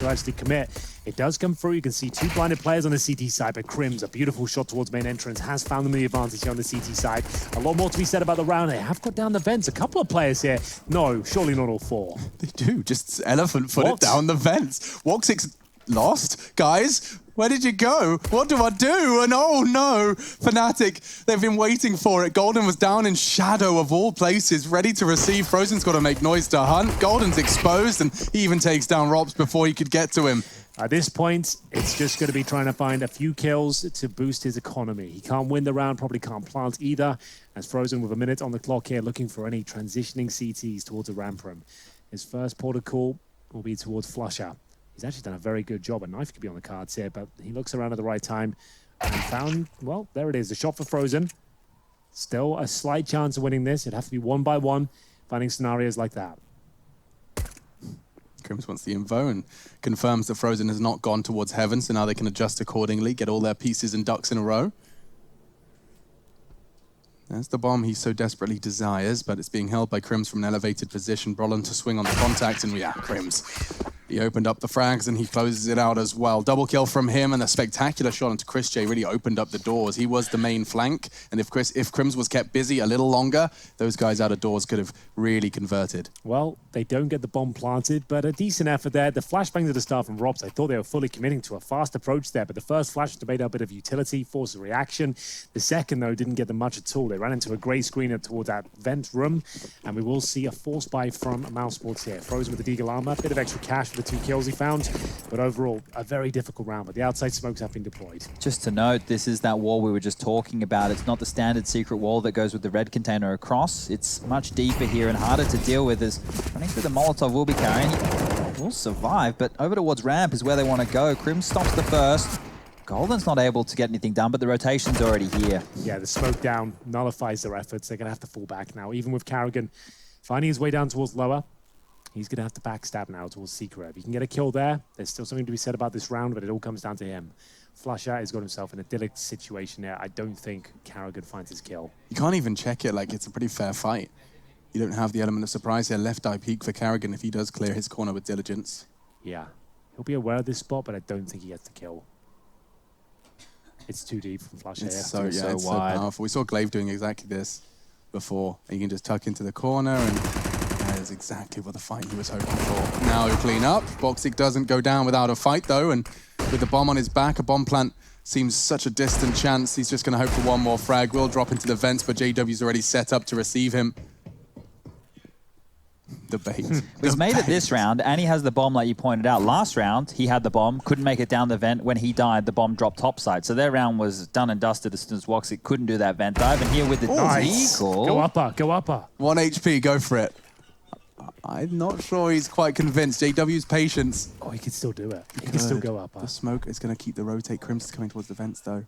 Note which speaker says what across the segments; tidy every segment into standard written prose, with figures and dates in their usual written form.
Speaker 1: actually commit. It does come through. You can see two blinded players on the CT side, but Crims, a beautiful shot towards main entrance, has found them the advantage here on the CT side. A lot more to be said about the round. They have got down the vents. A couple of players here. No, surely not all four.
Speaker 2: They do. Just elephant foot it down the vents. WOXIC lost. Guys, where did you go? What do I do? And oh no, Fnatic, they've been waiting for it. Golden was down in shadow of all places, ready to receive. Frozen's got to make noise to hunt. Golden's exposed, and he even takes down Robs before he could get to him.
Speaker 1: At this point, it's just going to be trying to find a few kills to boost his economy. He can't win the round, probably can't plant either, as Frozen with a minute on the clock here, looking for any transitioning CTs towards a ramp room. His first port of call will be towards Flusher. He's actually done a very good job. A knife could be on the cards here, but he looks around at the right time and found, well, there it is, the shot for Frozen. Still a slight chance of winning this. It'd have to be one by one, finding scenarios like that.
Speaker 2: Crims wants the info and confirms that Frozen has not gone towards heaven, so now they can adjust accordingly, get all their pieces and ducks in a row. There's the bomb he so desperately desires, but it's being held by Crims from an elevated position. Brolin to swing on the contact, and yeah, Crims. He opened up the frags and he closes it out as well. Double kill from him, and a spectacular shot into Chris J really opened up the doors. He was the main flank, and if Crims was kept busy a little longer, those guys out of doors could have really converted.
Speaker 1: Well, they don't get the bomb planted, but a decent effort there. The flashbangs at the start from Robs, I thought they were fully committing to a fast approach there, but the first flash made a bit of utility, forced a reaction. The second, though, didn't get them much at all. They ran into a grey screen towards that vent room, and we will see a force buy from Mousesports here. Frozen with the Deagle armor, a bit of extra cash for the 2 kills he found, but overall, a very difficult round, but the outside smokes have been deployed.
Speaker 3: Just to note, this is that wall we were just talking about. It's not the standard secret wall that goes with the red container across. It's much deeper here and harder to deal with, as running through the Molotov will be carrying. He will survive, but over towards ramp is where they want to go. Crims stops the first. Golden's not able to get anything done, but the rotation's already here.
Speaker 1: Yeah, the smoke down nullifies their efforts. They're going to have to fall back now. Even with KARRİGAN finding his way down towards lower, he's going to have to backstab now towards Secret. If he can get a kill there, there's still something to be said about this round, but it all comes down to him. Flusher has got himself in a idyllic situation there. I don't think KARRİGAN finds his kill.
Speaker 2: You can't even check it like it's a pretty fair fight. You don't have the element of surprise here. Left eye peek for KARRİGAN if he does clear his corner with diligence.
Speaker 1: Yeah, he'll be aware of this spot, but I don't think he gets the kill. It's too deep from Flusher.
Speaker 2: It's so powerful. We saw Glaive doing exactly this before. You can just tuck into the corner, and that is exactly what the fight he was hoping for. Now he'll clean up. WOXIC doesn't go down without a fight, though, and with the bomb on his back, a bomb plant seems such a distant chance. He's just going to hope for one more frag. Will drop into the vents, but JW's already set up to receive him. The bait.
Speaker 3: He's made it this round, and he has the bomb like you pointed out. Last round, he had the bomb, couldn't make it down the vent. When he died, the bomb dropped topside. So their round was done and dusted as soon as WOXIC couldn't do that vent dive. And here with the Deagle.
Speaker 1: Go upper, go upper.
Speaker 2: 1 HP, go for it. I'm not sure he's quite convinced. JW's patience.
Speaker 1: Oh, he can still do it. He can still go upper.
Speaker 2: The smoke is going to keep the rotate. Crims coming towards the vents, though.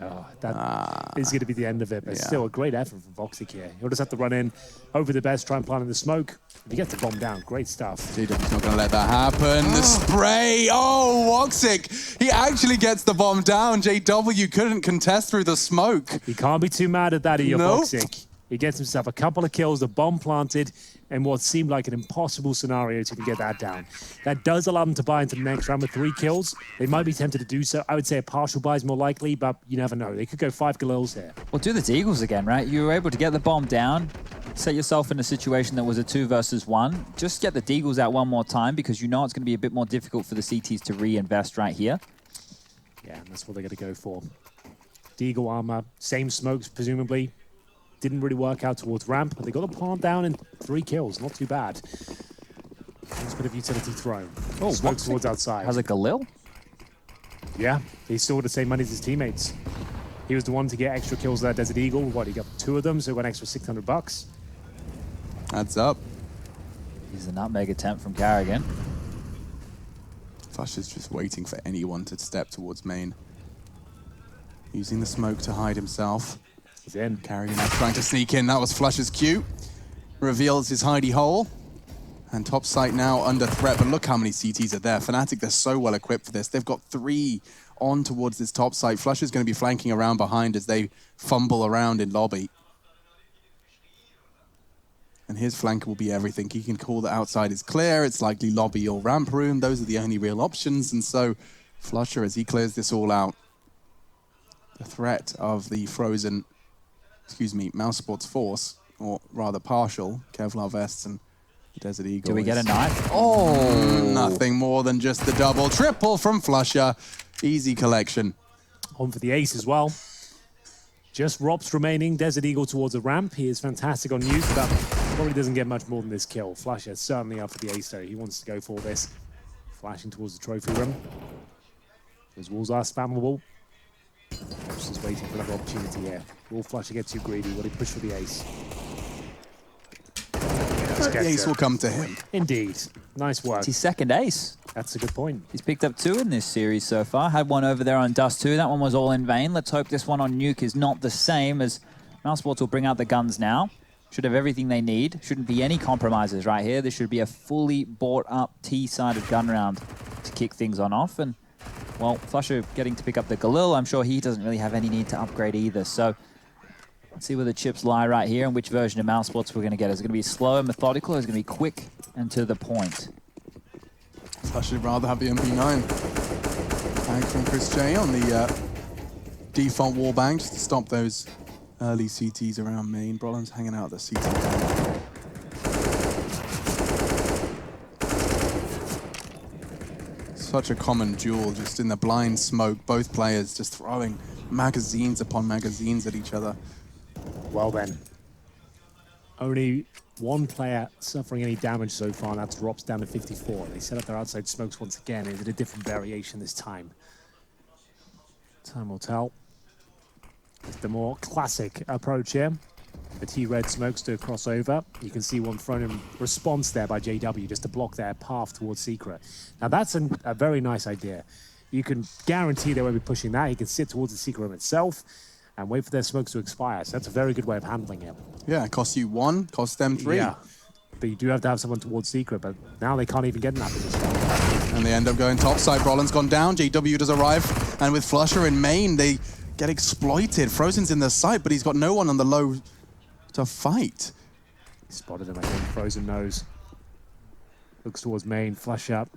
Speaker 1: Oh, that is going to be the end of it, but still a great effort from WOXIC here. He'll just have to run in, hope for the best, try and plant in the smoke. If he gets the bomb down, great stuff.
Speaker 2: JW's not going to let that happen. The spray! Oh, WOXIC! He actually gets the bomb down. JW couldn't contest through the smoke.
Speaker 1: You can't be too mad at that, WOXIC. He gets himself a couple of kills, the bomb planted, and what seemed like an impossible scenario to get that down. That does allow them to buy into the next round with 3 kills. They might be tempted to do so. I would say a partial buy is more likely, but you never know. They could go 5 kills here.
Speaker 3: Well, do the Deagles again, right? You were able to get the bomb down, set yourself in a situation that was a 2 versus 1. Just get the Deagles out one more time, because you know it's going to be a bit more difficult for the CTs to reinvest right here.
Speaker 1: Yeah, and that's what they're going to go for. Deagle armor, same smokes, presumably. Didn't really work out towards ramp, but they got the plant down in 3 kills. Not too bad. Nice bit of utility thrown.
Speaker 3: Oh,
Speaker 1: smoke towards outside.
Speaker 3: Has a Galil?
Speaker 1: Yeah, he's still with the same money as his teammates. He was the one to get extra kills with that Desert Eagle. What, he got 2 of them, so he got an extra $600.
Speaker 2: Adds up.
Speaker 3: Here's the nutmeg attempt from KARRİGAN.
Speaker 2: Flush is just waiting for anyone to step towards main. Using the smoke to hide himself.
Speaker 1: He's in.
Speaker 2: KARRİGAN trying to sneak in. That was Flush's cue. Reveals his hidey hole. And top site now under threat. But look how many CTs are there. Fnatic, they're so well equipped for this. They've got 3 on towards this top site. Flush is going to be flanking around behind as they fumble around in lobby. And his flank will be everything. He can call that outside is clear. It's likely lobby or ramp room. Those are the only real options. And so Flusher, as he clears this all out, the threat of the frozen, Mousesports force, or rather partial, Kevlar vests and Desert Eagle.
Speaker 3: Do we get a knife? Oh!
Speaker 2: Nothing more than just the double. Triple from Flusher. Easy collection.
Speaker 1: On for the ace as well. Just Rops remaining. Desert Eagle towards a ramp. He is fantastic on use, but probably doesn't get much more than this kill. Flusher certainly up for the ace, though. He wants to go for this. Flashing towards the trophy room. Those walls are spammable. Just waiting for another opportunity here. Will Flusher get too greedy? Will he push for the ace?
Speaker 2: The ace will come to him.
Speaker 1: Indeed. Nice work.
Speaker 3: It's his second ace.
Speaker 1: That's a good point.
Speaker 3: He's picked up 2 in this series so far. Had one over there on Dust 2. That one was all in vain. Let's hope this one on Nuke is not the same, as Mousesports will bring out the guns now. Should have everything they need. Shouldn't be any compromises right here. This should be a fully bought up T-sided gun round to kick things on off. And, well, Flusher getting to pick up the Galil. I'm sure he doesn't really have any need to upgrade either. So let's see where the chips lie right here and which version of Mousesports we're going to get. Is it going to be slow and methodical, or is it going to be quick and to the point?
Speaker 2: Flusher would rather have the MP9. Tag from Chris J on the default wallbang just to stop those early CTs around main. Brolin's hanging out at the CT. Such a common duel, just in the blind smoke. Both players just throwing magazines upon magazines at each other.
Speaker 1: Well then, only one player suffering any damage so far, and that's Rops down to 54. They set up their outside smokes once again. They did a different variation this time. Time will tell. It's the more classic approach here. The T-Red smokes to cross over. You can see one thrown in response there by JW just to block their path towards Secret. Now that's a very nice idea. You can guarantee they won't be pushing that. He can sit towards the Secret room itself and wait for their smokes to expire. So that's a very good way of handling it.
Speaker 2: Yeah, it costs you 1, costs them 3.
Speaker 1: Yeah, but you do have to have someone towards Secret, but now they can't even get in that position.
Speaker 2: And they end up going topside. Brolin's gone down, JW does arrive, and with Flusher in main, they get exploited. Frozen's in the site, but he's got no one on the low to fight.
Speaker 1: He spotted him, I think. Frozen knows. Looks towards main, flush up.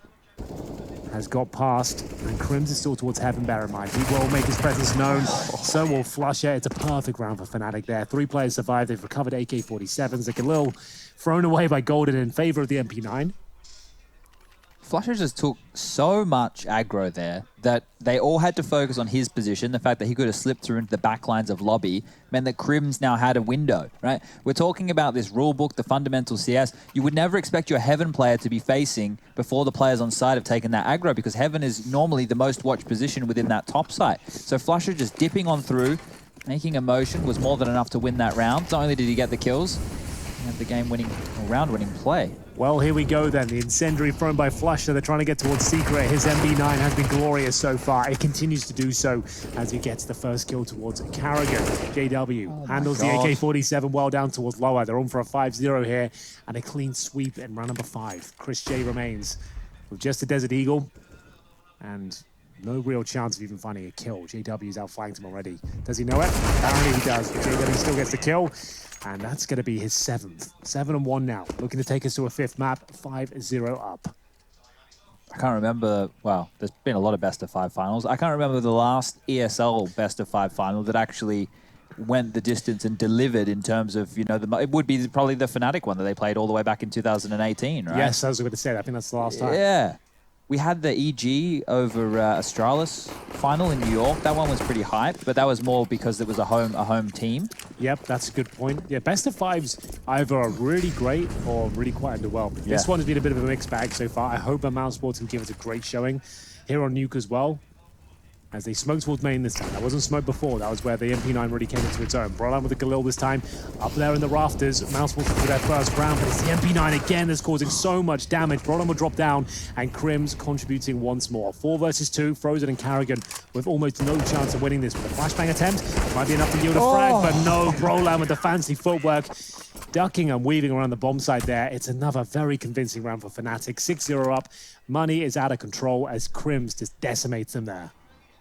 Speaker 1: Has got past, and Crims is still towards Heaven, bear in mind. He will make his presence known. So will Flusher. It's a perfect round for Fnatic there. 3 players survived. They've recovered AK-47s. Like a little thrown away by Golden in favor of the MP9.
Speaker 3: Flusher just took so much aggro there that they all had to focus on his position. The fact that he could have slipped through into the back lines of lobby meant that Crims now had a window, right? We're talking about this rulebook, the fundamental CS. You would never expect your Heaven player to be facing before the players on side have taken that aggro, because Heaven is normally the most watched position within that top site. So Flusher just dipping on through, making a motion was more than enough to win that round. Not only did he get the kills, he had the game-winning, or round-winning play.
Speaker 1: Well, here we go then. The incendiary thrown by Flusher. They're trying to get towards Secret. His MB9 has been glorious so far. It continues to do so as he gets the first kill towards KARRİGAN. JW handles the AK-47 well down towards lower. They're on for a 5-0 here and a clean sweep in round number 5. Chris J remains with just a Desert Eagle and no real chance of even finding a kill. JW's outflanked him already. Does he know it? Apparently he does, but JW still gets the kill. And that's going to be his 7th. 7-1 now. Looking to take us to a 5th map. 5-0 up.
Speaker 3: I can't remember, well, there's been a lot of best-of-5 finals. I can't remember the last ESL best-of-5 final that actually went the distance and delivered in terms of, you know, it would be probably the Fnatic one that they played all the way back in 2018, right?
Speaker 1: Yes, I was going to say that. I think that's the last time.
Speaker 3: Yeah. We had the EG over Astralis final in New York. That one was pretty hyped, but that was more because it was a home team.
Speaker 1: Yep, that's a good point. Yeah, best of 5s either are really great or really quite underwhelming.
Speaker 3: Yeah.
Speaker 1: This one has been a bit of a mixed bag so far. I hope Mousesports can give us a great showing here on Nuke as well, as they smoke towards main this time. That wasn't smoke before. That was where the MP9 really came into its own. Brolan with the Galil this time. Up there in the rafters. Mousesports for their first round, but it's the MP9 again that's causing so much damage. Brolan will drop down, and Crims contributing once more. 4 versus 2. Frozen and KARRİGAN with almost no chance of winning this. With a flashbang attempt, might be enough to yield a frag, but no. Brolan with the fancy footwork, ducking and weaving around the bomb site there. It's another very convincing round for Fnatic. 6-0 up. Money is out of control as Crims just decimates them there.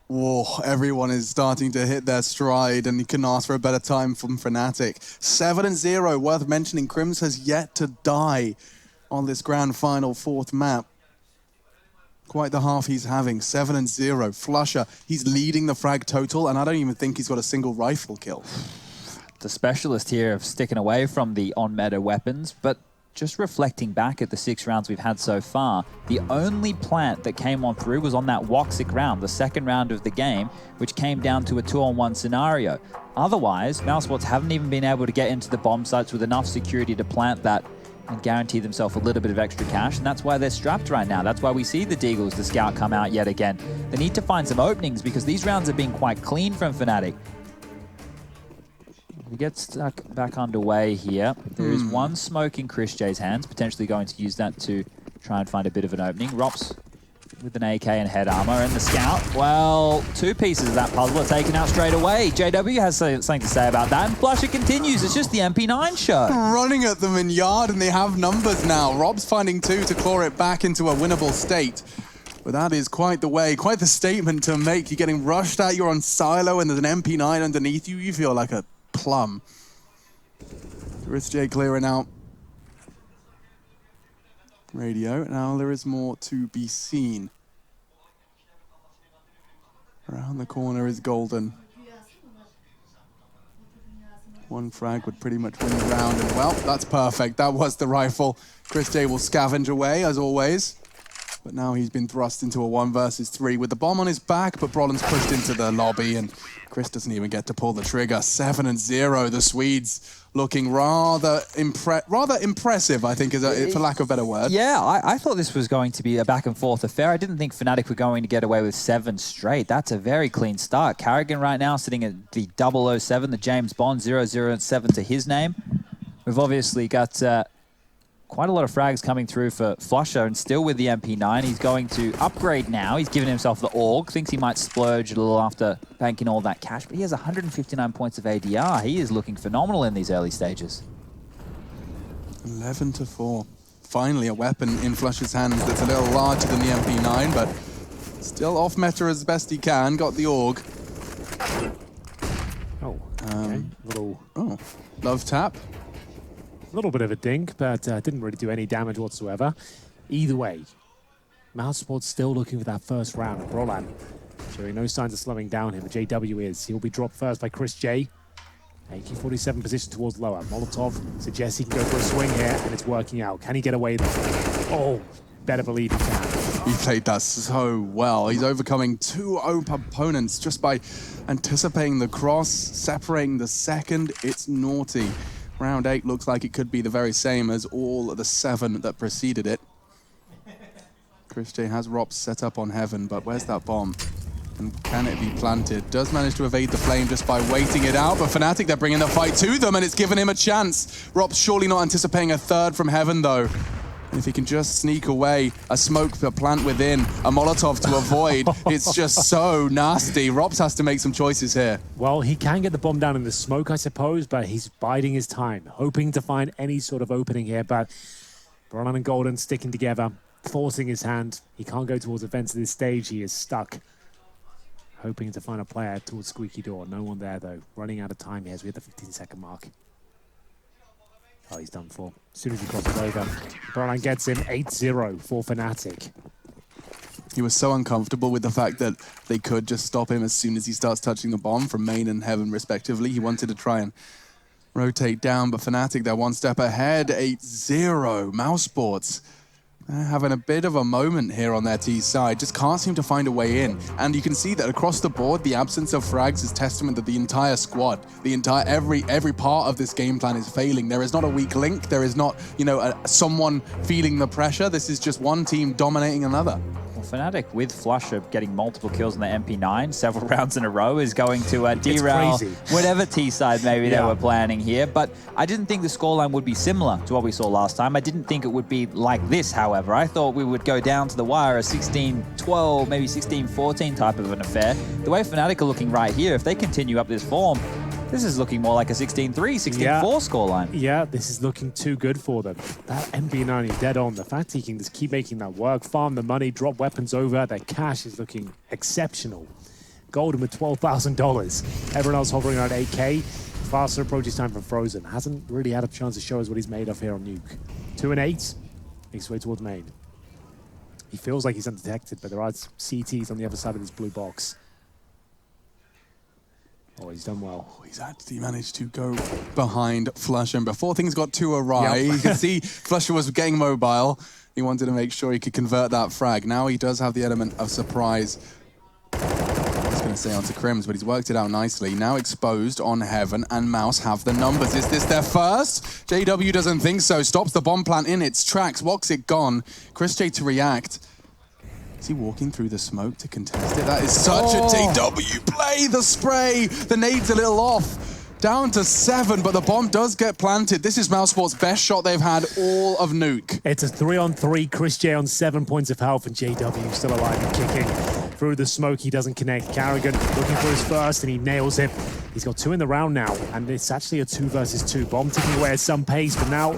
Speaker 2: Whoa, everyone is starting to hit their stride, and you couldn't ask for a better time from Fnatic. 7-0, worth mentioning, Crims has yet to die on this grand final 4th map. Quite the half he's having, 7-0. Flusher, he's leading the frag total, and I don't even think he's got a single rifle kill.
Speaker 3: The specialist here of sticking away from the on-meta weapons, but just reflecting back at the 6 rounds we've had so far, the only plant that came on through was on that WOXİC round, the 2nd round of the game, which came down to a 2-on-1 scenario. Otherwise, Mousesports haven't even been able to get into the bomb sites with enough security to plant that and guarantee themselves a little bit of extra cash, and that's why they're strapped right now. That's why we see the Deagles, the Scout, come out yet again. They need to find some openings because these rounds have been quite clean from Fnatic. We get stuck back underway here. There is one smoke in Chris J's hands, potentially going to use that to try and find a bit of an opening. Rops with an AK and head armor, and the Scout, well, 2 pieces of that puzzle are taken out straight away. JW has something to say about that, and Flusher continues. It's just the MP9 show.
Speaker 2: Running at them in yard, and they have numbers now. Rob's finding 2 to claw it back into a winnable state. But that is quite the way, quite the statement to make. You're getting rushed at, you're on silo, and there's an MP9 underneath you. You feel like a plum. Chris J clearing out radio. Now there is more to be seen. Around the corner is Golden. 1 frag would pretty much win the round, and well, that's perfect. That was the rifle. Chris J will scavenge away, as always. But now he's been thrust into a 1 versus 3 with the bomb on his back, but Brolin's pushed into the lobby, and Chris doesn't even get to pull the trigger. 7-0, the Swedes looking rather impressive, I think, for lack of a better word.
Speaker 3: Yeah, I thought this was going to be a back and forth affair. I didn't think Fnatic were going to get away with 7 straight. That's a very clean start. KARRİGAN right now sitting at the 007, the James Bond, 007 to his name. We've obviously got quite a lot of frags coming through for Flusher, and still with the MP9. He's going to upgrade now. He's given himself the AUG. Thinks he might splurge a little after banking all that cash, but he has 159 points of ADR. He is looking phenomenal in these early stages.
Speaker 2: 11-4. Finally, a weapon in Flusher's hands that's a little larger than the MP9, but still off meta as best he can. Got the AUG.
Speaker 1: Oh, okay.
Speaker 2: Oh, love tap.
Speaker 1: A little bit of a dink, but didn't really do any damage whatsoever. Either way, Mousesports still looking for that first round. Brolan showing no signs of slowing down him. JW is. He'll be dropped first by Chris J. AK-47 position towards lower. Molotov suggests he can go for a swing here, and it's working out. Can he get away there? Oh, better believe he can.
Speaker 2: He played that so well. He's overcoming 2 opponents just by anticipating the cross, separating the second. It's naughty. Round 8 looks like it could be the very same as all the 7 that preceded it. Chris J has Rops set up on Heaven, but where's that bomb? And can it be planted? Does manage to evade the flame just by waiting it out, but Fnatic, they're bringing the fight to them, and it's given him a chance. Rops surely not anticipating a 3rd from Heaven, though. And if he can just sneak away, a smoke to plant within, a Molotov to avoid, it's just so nasty. Rops has to make some choices here.
Speaker 1: Well, he can get the bomb down in the smoke, I suppose, but he's biding his time, hoping to find any sort of opening here. But Brolan and Golden sticking together, forcing his hand. He can't go towards the fence at this stage. He is stuck, hoping to find a player towards Squeaky Door. No one there, though. Running out of time here as we hit the 15-second mark. Oh, he's done for. As soon as he crosses over, Brolan gets him 8-0 for Fnatic.
Speaker 2: He was so uncomfortable with the fact that they could just stop him as soon as he starts touching the bomb from main and Heaven, respectively. He wanted to try and rotate down, but Fnatic, they're 1 step ahead. 8-0. Mousesports having a bit of a moment here on their T side. Just can't seem to find a way in. And you can see that across the board, the absence of frags is testament that the entire squad, every part of this game plan is failing. There is not a weak link. There is not, someone feeling the pressure. This is just one team dominating another.
Speaker 3: Fnatic with Flusher getting multiple kills on the MP9 several rounds in a row is going to derail whatever T-side maybe they were planning here. But I didn't think the scoreline would be similar to what we saw last time. I didn't think it would be like this, however. I thought we would go down to the wire, a 16-12, maybe 16-14 type of an affair. The way Fnatic are looking right here, if they continue up this form, this is looking more like a 16-3, 16-4 scoreline.
Speaker 1: Yeah, this is looking too good for them. That MP9 is dead on. The fact he can just keep making that work, farm the money, drop weapons over, their cash is looking exceptional. Golden with $12,000. Everyone else hovering around 8K. Faster approaches time from Frozen. Hasn't really had a chance to show us what he's made of here on Nuke. 2 and 8. Makes his way towards main. He feels like he's undetected, but there are CTs on the other side of this blue box. Oh, he's done well.
Speaker 2: Oh, he's actually managed to go behind Flusher. And before things got too awry, you can see Flusher was getting mobile. He wanted to make sure he could convert that frag. Now he does have the element of surprise. I was going to say onto Crims, but he's worked it out nicely. Now exposed on Heaven, and Mouse have the numbers. Is this their first? JW doesn't think so. Stops the bomb plant in its tracks. WOXİC gone. Chris J to react. Is he walking through the smoke to contest it? That is such a JW play. The spray. The nade's a little off. Down to 7, but the bomb does get planted. This is Mousesports' best shot they've had all of Nuke.
Speaker 1: It's a 3-on-3. Chris J on 7 points of health, and JW still alive and kicking. Through the smoke, he doesn't connect. KARRİGAN looking for his first, and he nails it. He's got 2 in the round now, and it's actually a 2 versus 2. Bomb ticking away at some pace, but now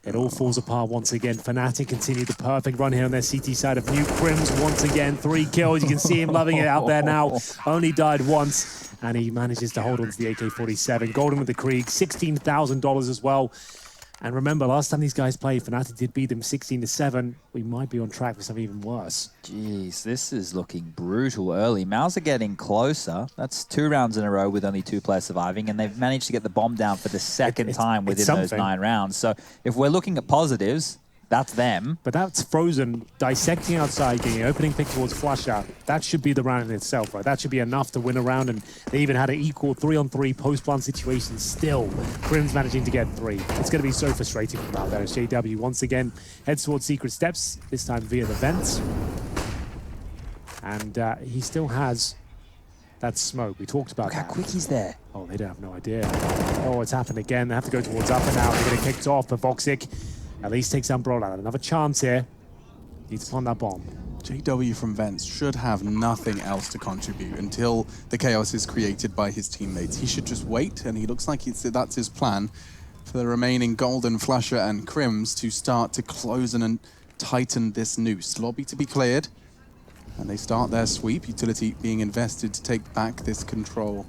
Speaker 1: it all falls apart once again. FNATIC continue the perfect run here on their CT side of Nuke. Crims once again, 3 kills. You can see him loving it out there now. Only died once, and he manages to hold on to the AK-47. Golden with the Krieg, $16,000 as well. And remember, last time these guys played, FNATIC did beat them 16-7. We might be on track for something even worse.
Speaker 3: Jeez, this is looking brutal early. Mouse are getting closer. That's 2 rounds in a row with only 2 players surviving, and they've managed to get the bomb down for the second time within those 9 rounds. So if we're looking at positives, that's them.
Speaker 1: But that's Frozen dissecting outside, getting an opening pick towards Flusher. That should be the round in itself, right? That should be enough to win a round, and they even had an equal 3-on-3 post-plant situation still. Crims managing to get 3. It's going to be so frustrating from out there as JW once again heads towards Secret Steps, this time via the vents. And he still has that smoke. We talked about that.
Speaker 3: Look how quick he's there.
Speaker 1: Oh, they don't have no idea. Oh, it's happened again. They have to go towards upper now. They're going to kick it off, but WOXİC at least takes down Bro Li. Another chance here. Needs to plant that bomb.
Speaker 2: JW from Vents should have nothing else to contribute until the chaos is created by his teammates. He should just wait, and he looks like that's his plan for the remaining Golden, Flusher, and Crims to start to close and tighten this noose. Lobby to be cleared, and they start their sweep. Utility being invested to take back this control.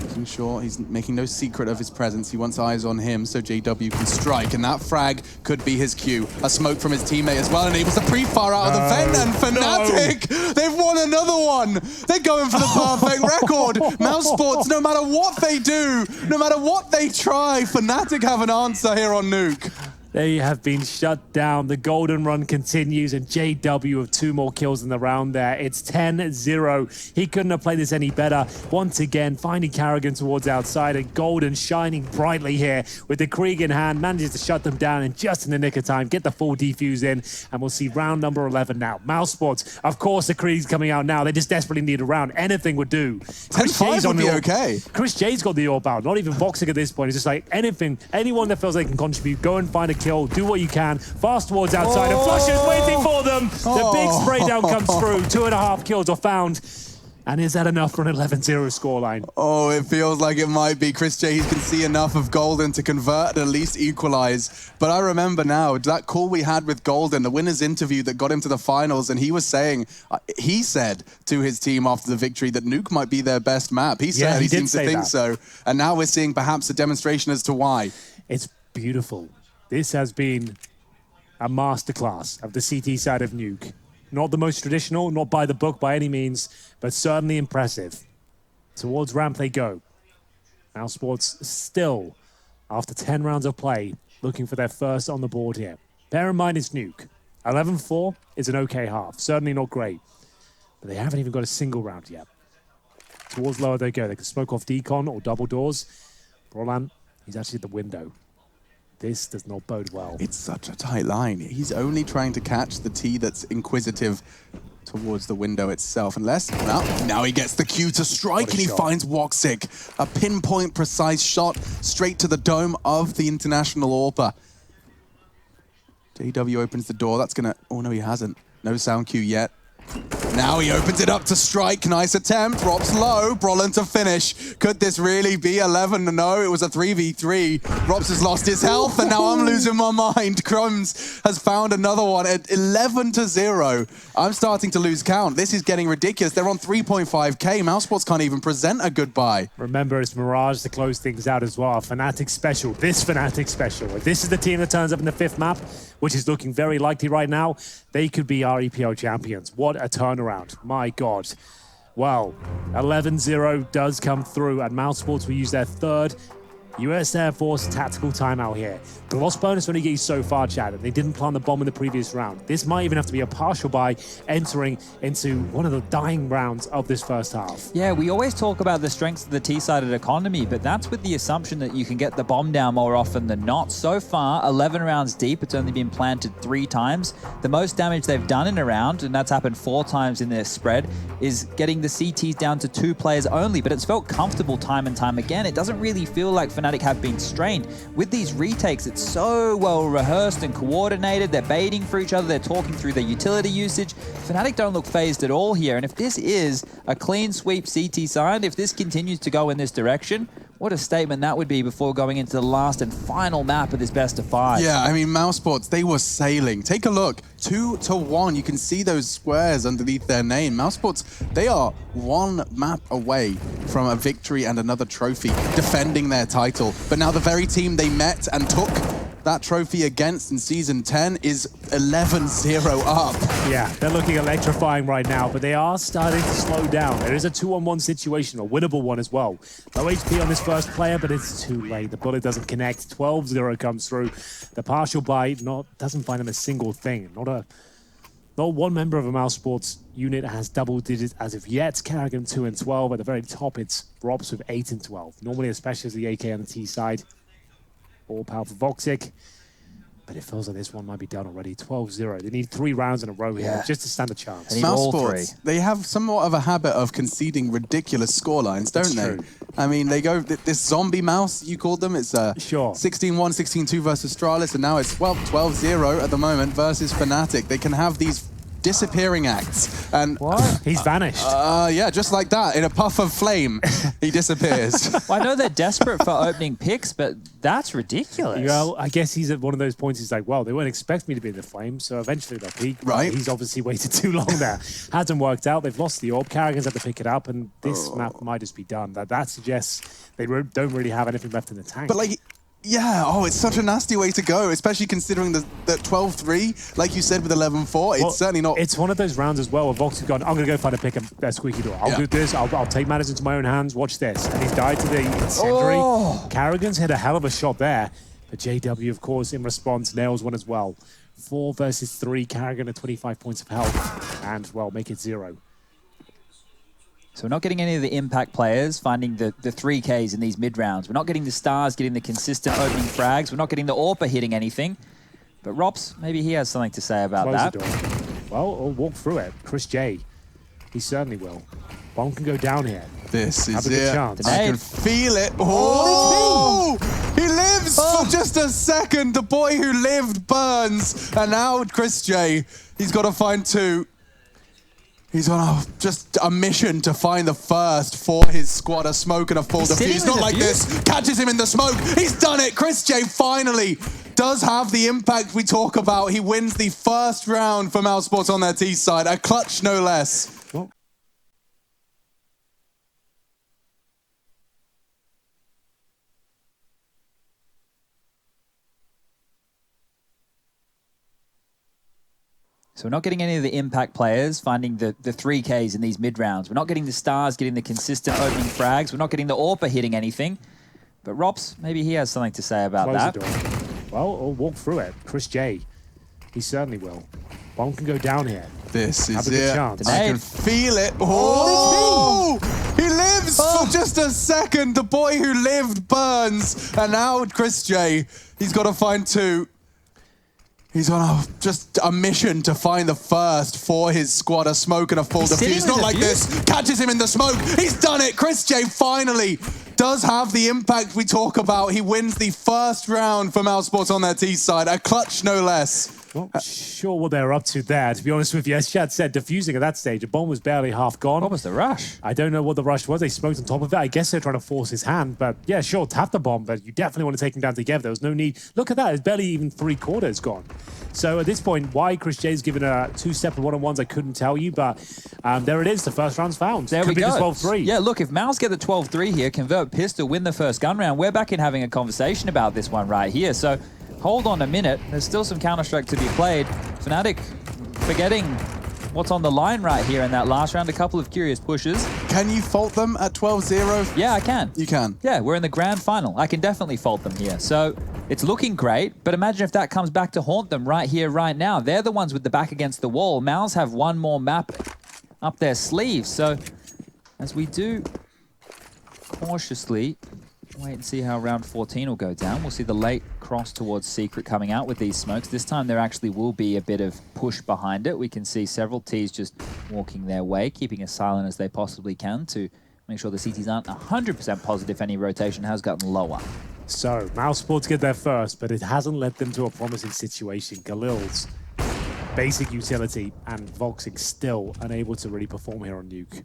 Speaker 2: Making sure he's making no secret of his presence. He wants eyes on him so JW can strike, and that frag could be his cue. A smoke from his teammate as well enables a pre-fire out of the vent, and FNATIC, they've won another one. They're going for the perfect record. Mousesports, no matter what they do, no matter what they try, FNATIC have an answer here on Nuke.
Speaker 1: They have been shut down. The golden run continues, and JW with 2 more kills in the round there. It's 10-0. He couldn't have played this any better. Once again, finding KARRİGAN towards outside, and Golden shining brightly here with the Krieg in hand, manages to shut them down, and just in the nick of time, get the full defuse in, and we'll see round number 11 now. Mousesports, of course, the Krieg's coming out now. They just desperately need a round. Anything would do.
Speaker 2: Chris J's on the okay.
Speaker 1: Chris J's got the AWP out. Not even WOXİC at this point. It's just like anything, anyone that feels they can contribute, go and find a kill, do what you can, fast towards outside, and Flusher's waiting for them. The big spray down comes through. 2.5 kills are found. And is that enough for an 11-0 scoreline?
Speaker 2: Oh, it feels like it might be. Chris J can see enough of Golden to convert and at least equalize. But I remember now, that call we had with Golden, the winner's interview that got him to the finals, and he was saying, he said to his team after the victory that Nuke might be their best map. He said he seems to think so. And now we're seeing perhaps a demonstration as to why.
Speaker 1: It's beautiful. This has been a masterclass of the CT side of Nuke. Not the most traditional, not by the book by any means, but certainly impressive. Towards ramp they go. Mousesports still, after 10 rounds of play, looking for their first on the board here. Bear in mind it's Nuke. 11-4 is an okay half. Certainly not great. But they haven't even got a single round yet. Towards lower they go. They can smoke off decon or double doors. Brolan, he's actually at the window. This does not bode well.
Speaker 2: It's such a tight line. He's only trying to catch the T that's inquisitive towards the window itself. Unless, now he gets the cue to strike, and he finds WOXÍC. A pinpoint precise shot straight to the dome of the international AWPer. JW opens the door. That's gonna, oh no, he hasn't. No sound cue yet. Now he opens it up to strike. Nice attempt. Drops low. Brolin to finish. Could this really be 11? No, it was a 3v3. Rops has lost his health, and now I'm losing my mind. Crumbs has found another one at 11-0. I'm starting to lose count. This is getting ridiculous. They're on 3.5k. Mousesports can't even present a goodbye.
Speaker 1: Remember, it's Mirage to close things out as well. Fnatic special. This Fnatic special. If this is the team that turns up in the 5th map, which is looking very likely right now, they could be our EPL champions. What a turnaround. My God. Well, 11-0 does come through, and Mousesports will use their 3rd US Air Force tactical timeout here. The loss bonus only gets so far, Chad, and they didn't plant the bomb in the previous round. This might even have to be a partial buy entering into one of the dying rounds of this first half.
Speaker 3: Yeah, we always talk about the strengths of the T-sided economy, but that's with the assumption that you can get the bomb down more often than not. So far, 11 rounds deep, it's only been planted 3 times. The most damage they've done in a round, and that's happened 4 times in their spread, is getting the CTs down to 2 players only, but it's felt comfortable time and time again. It doesn't really feel like Fnatic have been strained. With these retakes, it's so well rehearsed and coordinated. They're baiting for each other. They're talking through their utility usage. Fnatic don't look phased at all here. And if this is a clean sweep CT side, if this continues to go in this direction, what a statement that would be before going into the last and final map of this best of 5.
Speaker 2: Yeah, I mean, Mousesports, they were sailing. Take a look. 2-1. You can see those squares underneath their name. Mousesports, they are 1 map away from a victory and another trophy, defending their title. But now the very team they met and took that trophy against in Season 10 is 11-0 up.
Speaker 1: Yeah, they're looking electrifying right now, but they are starting to slow down. There is a 2-on-1 situation, a winnable one as well. Low HP on this first player, but it's too late. The bullet doesn't connect. 12-0 comes through. The partial buy doesn't find him a single thing. Not one member of a Mousesports unit has double digits as of yet. KARRİGAN 2 and 12. At the very top, it's Rops with 8 and 12. Normally, especially as the AK on the T side. All powerful WOXİC. But it feels like this one might be done already. 12-0. They need 3 rounds in a row here just to stand a chance.
Speaker 2: Mousesports, they have somewhat of a habit of conceding ridiculous scorelines, don't they? I mean, they go, this zombie mouse, you called them, it's 16-1, 16-2 versus Astralis, and now it's, well, 12-0 at the moment versus Fnatic. They can have these disappearing acts. And
Speaker 1: what? He's vanished.
Speaker 2: Yeah, just like that. In a puff of flame, he disappears.
Speaker 3: Well, I know they're desperate for opening picks, but that's ridiculous.
Speaker 1: Well, I guess he's at one of those points. He's like, well, they won't expect me to be in the flame, so eventually they'll peak.
Speaker 2: Right.
Speaker 1: He's obviously waited too long there. Hasn't worked out. They've lost the orb. KARRİGAN's had to pick it up, and this map might just be done. That suggests they don't really have anything left in the tank.
Speaker 2: But like, yeah, it's such a nasty way to go, especially considering the 12-3, like you said, with 11-4. It's certainly not.
Speaker 1: It's one of those rounds as well where Vox has gone, I'm going to go find a squeaky door. I'll do this. I'll take matters into my own hands. Watch this. And he's died to the incendiary. KARRİGAN's hit a hell of a shot there. But JW, of course, in response, nails one as well. 4 versus 3. KARRİGAN at 25 points of health. And, well, make it 0.
Speaker 3: So we're not getting any of the impact players finding the 3Ks in these mid-rounds. We're not getting the stars getting the consistent opening frags. We're not getting the AWPer hitting anything. But Rops, maybe he has something to say about that.
Speaker 1: The door. Well, I'll walk through it. Chris J, he certainly will. Bomb can go down here.
Speaker 2: This
Speaker 1: Have
Speaker 2: is
Speaker 1: a good
Speaker 2: it.
Speaker 1: chance.
Speaker 2: I can feel it. Oh! He lives for just a second. The boy who lived burns. And now Chris J, he's got to find 2. He's on just a mission to find the first for his squad. A smoke and a full defuse. Not like this. Catches him in the smoke. He's done it. Chris J finally does have the impact we talk about. He wins the first round for Mousesports on their T side. A clutch, no less.
Speaker 3: So we're not getting any of the impact players finding the 3Ks in these mid-rounds. We're not getting the stars getting the consistent opening frags. We're not getting the AWPer hitting anything. But Rops, maybe he has something to say about that.
Speaker 1: The door. Well, I'll walk through it. Chris J, he certainly will. Bomb can go down here.
Speaker 2: This is
Speaker 1: Have a good chance.
Speaker 2: I can feel it. Oh! He lives for just a second. The boy who lived burns. And now Chris J, he's got to find 2. He's on just a mission to find the first for his squad. A smoke and a full defuse. Not like this. Catches him in the smoke. He's done it. Chris J finally does have the impact we talk about. He wins the first round for Mousesports on their T side. A clutch, no less.
Speaker 1: Not sure what they're up to there, to be honest with you. As Chad said, defusing at that stage, the bomb was barely half gone.
Speaker 3: What was the rush?
Speaker 1: I don't know what the rush was. They smoked on top of it. I guess they're trying to force his hand, but yeah, sure, tap the bomb, but you definitely want to take him down together. There was no need. Look at that. It's barely even 3/4 gone. So at this point, why Chris J's given 2 separate one-on-ones, I couldn't tell you, but there it is. The first round's found.
Speaker 3: There
Speaker 1: Could
Speaker 3: we
Speaker 1: be
Speaker 3: go.
Speaker 1: the 12-3.
Speaker 3: Yeah, look, if Mouse get the 12-3 here, convert pistol, win the first gun round, we're back in having a conversation about this one right here. So hold on a minute. There's still some Counter-Strike to be played. Fnatic forgetting what's on the line right here in that last round. A couple of curious pushes.
Speaker 2: Can you fault them at 12-0?
Speaker 3: Yeah, I can.
Speaker 2: You can?
Speaker 3: Yeah, we're in the grand final. I can definitely fault them here. So it's looking great, but imagine if that comes back to haunt them right here, right now. They're the ones with the back against the wall. Mouse have one more map up their sleeve. So as we do cautiously wait and see how round 14 will go down. We'll see the late cross towards Secret coming out with these smokes. This time there actually will be a bit of push behind it. We can see several Ts just walking their way, keeping as silent as they possibly can to make sure the CTs aren't 100% positive any rotation has gotten lower.
Speaker 1: So, Mousesports get there first, but it hasn't led them to a promising situation. Galil's basic utility and WOXİC still unable to really perform here on Nuke.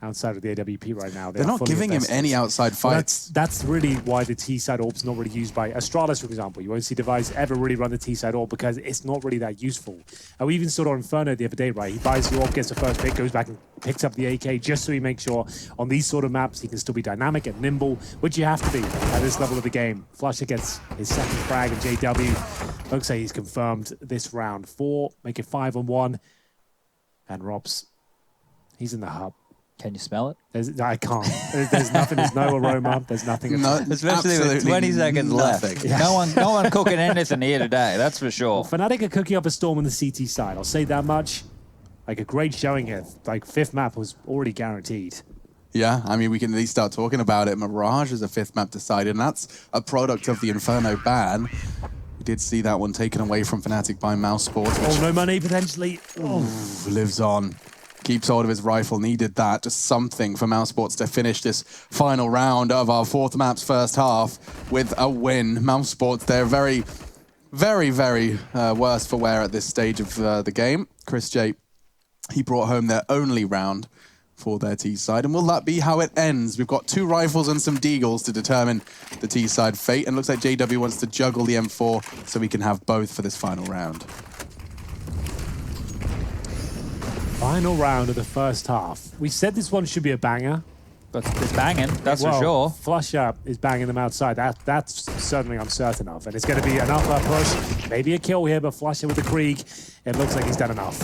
Speaker 1: Outside of the AWP right now.
Speaker 2: They're not giving him any outside fights.
Speaker 1: That's really why the T-side orb's not really used by Astralis, for example. You won't see Device ever really run the T-side orb because it's not really that useful. And we even saw it on Inferno the other day, right? He buys the orb, gets the first pick, goes back and picks up the AK just so he makes sure on these sort of maps he can still be dynamic and nimble, which you have to be at this level of the game. Flusher gets his second frag and JW. Looks like he's confirmed this round 4, make it 5-on-1. And Robs, he's in the hub.
Speaker 3: Can you smell it?
Speaker 1: I can't. There's nothing. There's no aroma. There's nothing.
Speaker 2: No,
Speaker 3: especially with 20 seconds left.
Speaker 2: Yeah.
Speaker 3: No one cooking anything here today. That's for sure.
Speaker 1: Well, Fnatic are cooking up a storm on the CT side. I'll say that much. Like a great showing here. Like 5th map was already guaranteed.
Speaker 2: Yeah, I mean, we can at least start talking about it. Mirage is a 5th map decided, and that's a product of the Inferno ban. We did see that one taken away from Fnatic by Mousesports, which
Speaker 1: no money potentially.
Speaker 2: lives on. Keeps hold of his rifle, needed that. Just something for Mousesports to finish this final round of our 4th map's first half with a win. Mousesports, they're very, very, very worse for wear at this stage of the game. Chris J, he brought home their only round for their T-side. And will that be how it ends? We've got 2 rifles and some deagles to determine the T-side fate. And looks like JW wants to juggle the M4 so we can have both for this final round.
Speaker 1: Final round of the first half. We said this one should be a banger.
Speaker 3: But it's banging, that's for sure.
Speaker 1: Flusher is banging them outside. That's certainly I'm certain of. And it's going to be an upper push. Maybe a kill here, but Flusher with the Krieg. It looks like he's done enough.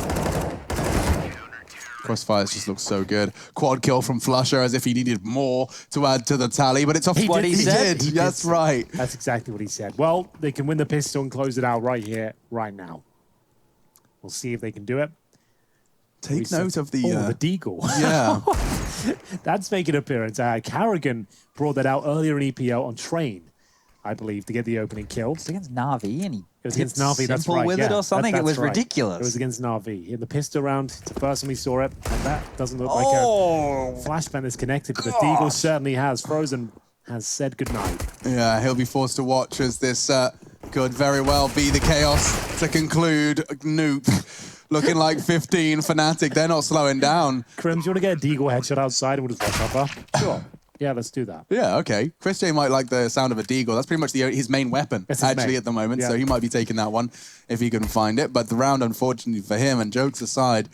Speaker 2: Crossfires just looks so good. Quad kill from Flusher as if he needed more to add to the tally, but it's off what he said. That's right.
Speaker 1: That's exactly what he said. Well, they can win the pistol and close it out right here, right now. We'll see if they can do it.
Speaker 2: Take note of the...
Speaker 1: the deagle.
Speaker 2: Yeah.
Speaker 1: That's making an appearance. KARRİGAN brought that out earlier in EPL on Train, I believe, to get the opening kill.
Speaker 3: It's against Na'Vi, and he
Speaker 1: it was against Na'Vi, that's right.
Speaker 3: with it or something. It was ridiculous.
Speaker 1: It was against Na'Vi. In the pistol round, it's the first time we saw it, and that doesn't look like a flashbang that's connected, but the deagle certainly has. Frozen has said goodnight.
Speaker 2: Yeah, he'll be forced to watch as this could very well be the chaos to conclude. Nuke. Looking like 15 Fnatic. They're not slowing down.
Speaker 1: Crims, you want to get a deagle headshot outside and we'll just rush up her? Sure. Yeah, let's do that.
Speaker 2: Yeah, okay. Chris J might like the sound of a deagle. That's pretty much his main weapon, actually, at the moment. Yeah. So he might be taking that one if he can find it. But the round, unfortunately for him, and jokes aside,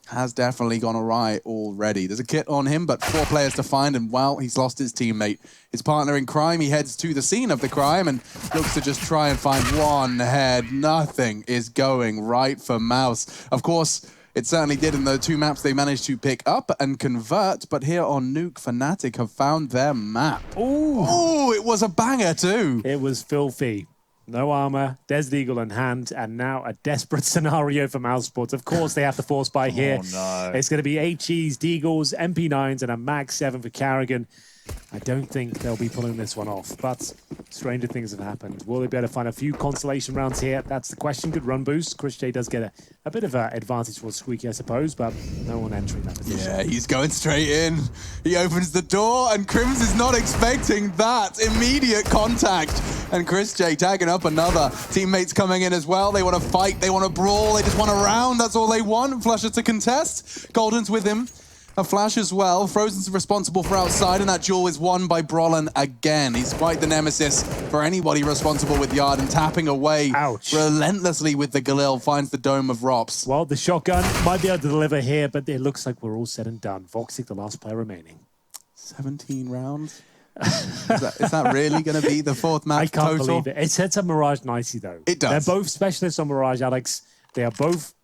Speaker 2: has definitely gone awry already. There's a kit on him, but 4 players to find, and well, he's lost his teammate. His partner in crime, he heads to the scene of the crime and looks to just try and find one head. Nothing is going right for Mouse. Of course, it certainly did in the 2 maps they managed to pick up and convert, but here on Nuke, Fnatic have found their map. Ooh, it was a banger too.
Speaker 1: It was filthy. No armor, Desert Eagle in hand, and now a desperate scenario for Mousesports. Of course, they have to force buy here.
Speaker 3: Oh, no.
Speaker 1: It's going to be HEs, Deagles, MP9s, and a Mag 7 for KARRİGAN. I don't think they'll be pulling this one off, but stranger things have happened. Will they be able to find a few consolation rounds here? That's the question. Good run boost. Chris J does get a bit of an advantage towards Squeaky, I suppose, but no one entering that position.
Speaker 2: Yeah, he's going straight in. He opens the door, and Crims is not expecting that. Immediate contact. And Chris J tagging up another. Teammates coming in as well. They want to fight. They want to brawl. They just want a round. That's all they want. Flusher to contest. Golden's with him. A flash as well. Frozen's responsible for outside, and that duel is won by Brolin again. He's quite the nemesis for anybody responsible with Yard, and tapping away relentlessly with the Galil finds the dome of Rops.
Speaker 1: Well, the shotgun might be able to deliver here, but it looks like we're all said and done. WOXİC, the last player remaining.
Speaker 2: 17 rounds? Is that really going to be the fourth match total?
Speaker 1: I can't believe it. It sets up Mirage nicely, though.
Speaker 2: It does.
Speaker 1: They're both specialists on Mirage, Alex. They are both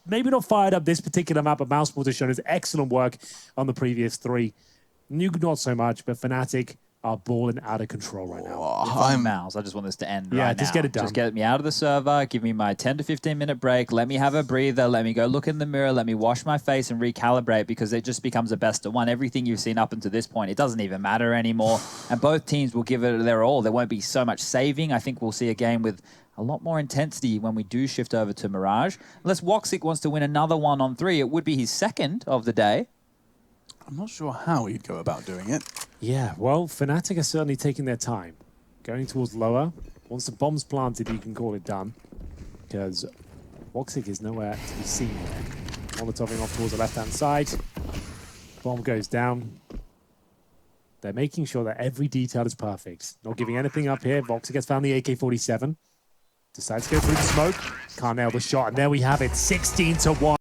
Speaker 1: maybe not fired up this particular map, but Mousesports has shown us excellent work on the previous three. Nuke not so much, but Fnatic are balling out of control right now.
Speaker 3: I'm Mouse. I just want this to end right now.
Speaker 1: Just get it done.
Speaker 3: Just get me out of the server, give me my 10 to 15 minute break, let me have a breather, let me go look in the mirror, let me wash my face and recalibrate, because it just becomes a best of one. Everything you've seen up until this point, it doesn't even matter anymore. And both teams will give it their all. There won't be so much saving. I think we'll see a game with a lot more intensity when we do shift over to Mirage. Unless WOXİC wants to win another 1-on-3, it would be his second of the day.
Speaker 2: I'm not sure how he'd go about doing it.
Speaker 1: Yeah, well, Fnatic are certainly taking their time. Going towards lower. Once the bomb's planted, you can call it done. Because WOXÍC is nowhere to be seen. Molotoving off towards the left-hand side. Bomb goes down. They're making sure that every detail is perfect. Not giving anything up here. WOXÍC has found the AK-47. Decides to go through the smoke. Can't nail the shot. And there we have it. 16-1.